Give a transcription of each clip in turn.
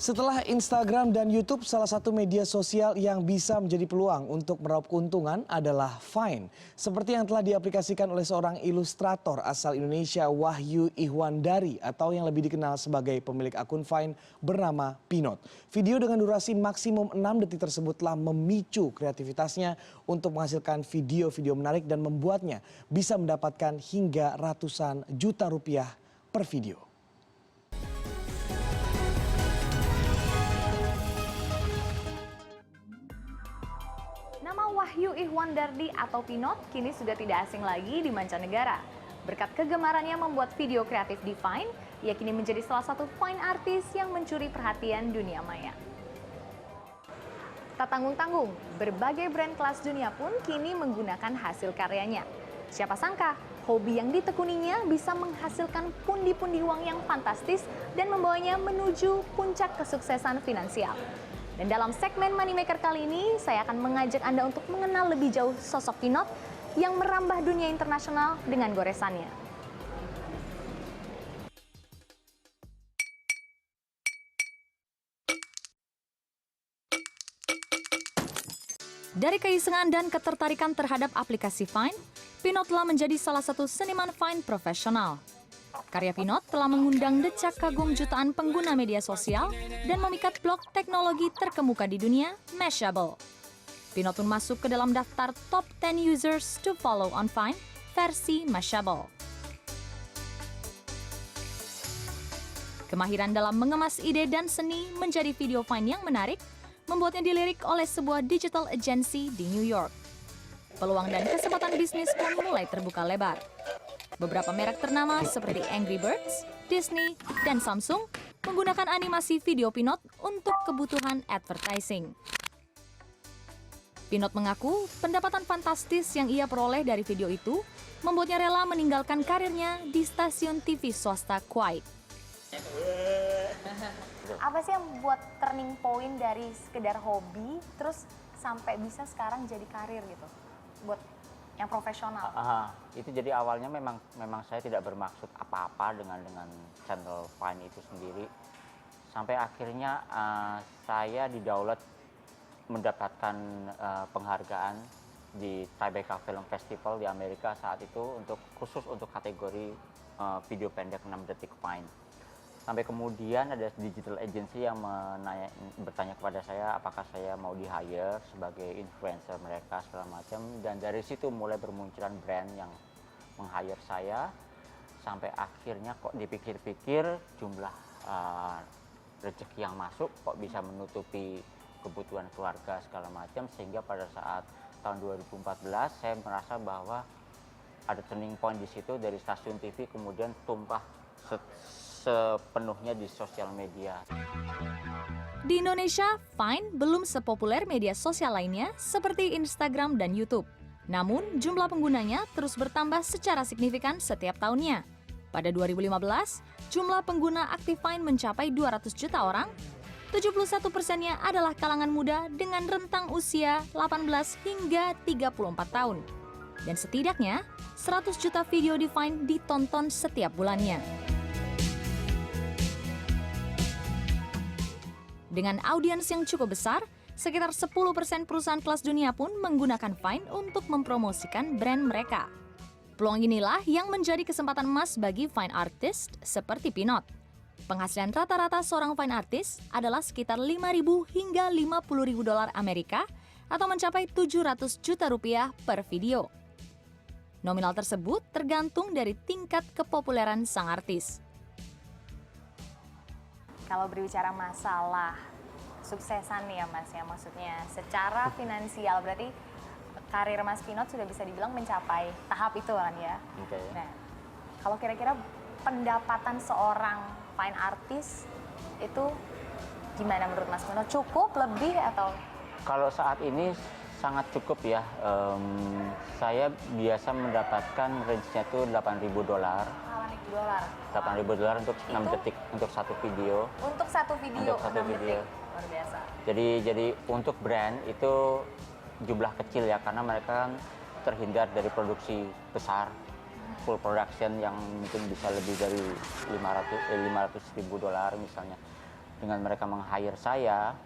Setelah Instagram dan YouTube, salah satu media sosial yang bisa menjadi peluang untuk meraup keuntungan adalah Vine. Seperti yang telah diaplikasikan oleh seorang ilustrator asal Indonesia, Wahyu Ihwandari, atau yang lebih dikenal sebagai pemilik akun Vine bernama Pinot. Video dengan durasi maksimum 6 detik tersebut telah memicu kreativitasnya untuk menghasilkan video-video menarik dan membuatnya bisa mendapatkan hingga ratusan juta rupiah per video. Nama Wahyu Ihwandari atau Pinot kini sudah tidak asing lagi di mancanegara. Berkat kegemarannya membuat video kreatif di Vine, ia kini menjadi salah satu Vine artis yang mencuri perhatian dunia maya. Tak tanggung-tanggung, berbagai brand kelas dunia pun kini menggunakan hasil karyanya. Siapa sangka, hobi yang ditekuninya bisa menghasilkan pundi-pundi uang yang fantastis dan membawanya menuju puncak kesuksesan finansial. Dan dalam segmen Moneymaker kali ini, saya akan mengajak Anda untuk mengenal lebih jauh sosok Pinot yang merambah dunia internasional dengan goresannya. Dari keisengan dan ketertarikan terhadap aplikasi Vine, Pinot telah menjadi salah satu seniman Vine profesional. Karya Pinot telah mengundang decak kagum jutaan pengguna media sosial dan memikat blog teknologi terkemuka di dunia, Mashable. Pinot pun masuk ke dalam daftar top 10 users to follow on Vine versi Mashable. Kemahiran dalam mengemas ide dan seni menjadi video Vine yang menarik membuatnya dilirik oleh sebuah digital agency di New York. Peluang dan kesempatan bisnis pun mulai terbuka lebar. Beberapa merek ternama seperti Angry Birds, Disney, dan Samsung menggunakan animasi video Pinot untuk kebutuhan advertising. Pinot mengaku pendapatan fantastis yang ia peroleh dari video itu membuatnya rela meninggalkan karirnya di stasiun TV swasta Kuwait. Apa sih yang buat turning point dari sekedar hobi terus sampai bisa sekarang jadi karir gitu? Buat yang profesional. Itu jadi awalnya memang saya tidak bermaksud apa-apa dengan channel Vine itu sendiri. Sampai akhirnya saya didaulat mendapatkan penghargaan di Tribeca Film Festival di Amerika saat itu khusus untuk kategori video pendek 6 detik Vine. Sampai kemudian ada digital agency yang bertanya kepada saya apakah saya mau di-hire sebagai influencer mereka segala macam, dan dari situ mulai bermunculan brand yang meng-hire saya, sampai akhirnya kok dipikir-pikir jumlah rezeki yang masuk kok bisa menutupi kebutuhan keluarga segala macam, sehingga pada saat tahun 2014 saya merasa bahwa ada turning point di situ, dari stasiun TV kemudian tumpah sepenuhnya di sosial media. Di Indonesia, Vine belum sepopuler media sosial lainnya seperti Instagram dan YouTube. Namun, jumlah penggunanya terus bertambah secara signifikan setiap tahunnya. Pada 2015, jumlah pengguna aktif Vine mencapai 200 juta orang. 71%-nya adalah kalangan muda dengan rentang usia 18 hingga 34 tahun. Dan setidaknya, 100 juta video di Vine ditonton setiap bulannya. Dengan audiens yang cukup besar, sekitar 10% perusahaan kelas dunia pun menggunakan Vine untuk mempromosikan brand mereka. Peluang inilah yang menjadi kesempatan emas bagi Vine artist seperti Pinot. Penghasilan rata-rata seorang Vine artist adalah sekitar 5.000 hingga 50.000 dolar Amerika atau mencapai 700 juta rupiah per video. Nominal tersebut tergantung dari tingkat kepopuleran sang artis. Kalau berbicara masalah suksesan nih ya Mas ya, maksudnya secara finansial berarti karir Mas Pinot sudah bisa dibilang mencapai tahap itu kan ya. Okay. Nah, kalau kira-kira pendapatan seorang Vine artis itu gimana menurut Mas Pinot? Cukup, lebih atau? Kalau saat ini sangat cukup ya. Saya biasa mendapatkan range-nya itu $8.000. $8.000 untuk 6 detik untuk satu video. Untuk satu video, untuk 6 video. detik. Luar biasa. Jadi untuk brand itu jumlah kecil ya, karena mereka kan terhindar dari produksi besar, full production yang mungkin bisa lebih dari $500.000 misalnya. dengan mereka meng-hire saya,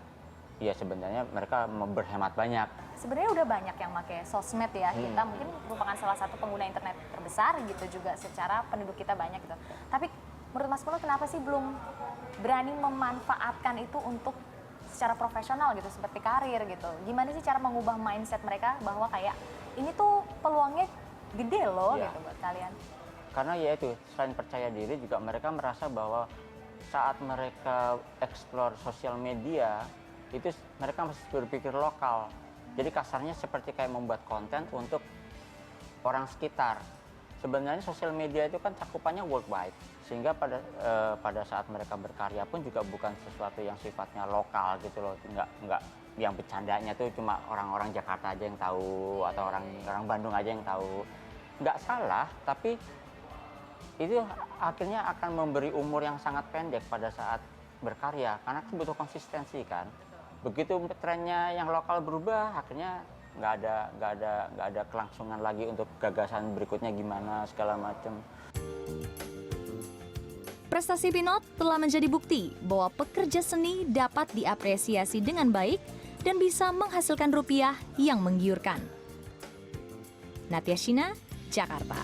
ya sebenarnya mereka berhemat banyak. Sebenarnya udah banyak yang pakai sosmed ya. Kita mungkin merupakan salah satu pengguna internet terbesar gitu juga secara penduduk kita banyak gitu. Tapi menurut Mas Puno kenapa sih belum berani memanfaatkan itu untuk secara profesional gitu, seperti karir gitu? Gimana sih cara mengubah mindset mereka bahwa kayak ini tuh peluangnya gede loh Ya. gitu buat kalian? Karena ya itu, selain percaya diri juga mereka merasa bahwa saat mereka explore sosial media, itu mereka masih berpikir lokal. Jadi kasarnya seperti kayak membuat konten untuk orang sekitar. Sebenarnya sosial media itu kan cakupannya worldwide, sehingga pada saat mereka berkarya pun juga bukan sesuatu yang sifatnya lokal gitu loh, nggak yang bercandanya tuh cuma orang-orang Jakarta aja yang tahu atau orang Bandung aja yang tahu. Nggak salah, tapi itu akhirnya akan memberi umur yang sangat pendek pada saat berkarya, karena kan butuh konsistensi kan. Begitu trennya yang lokal berubah, akhirnya nggak ada kelangsungan lagi untuk gagasan berikutnya gimana segala macam. Prestasi Pinot telah menjadi bukti bahwa pekerja seni dapat diapresiasi dengan baik dan bisa menghasilkan rupiah yang menggiurkan. Natia Shina, Jakarta.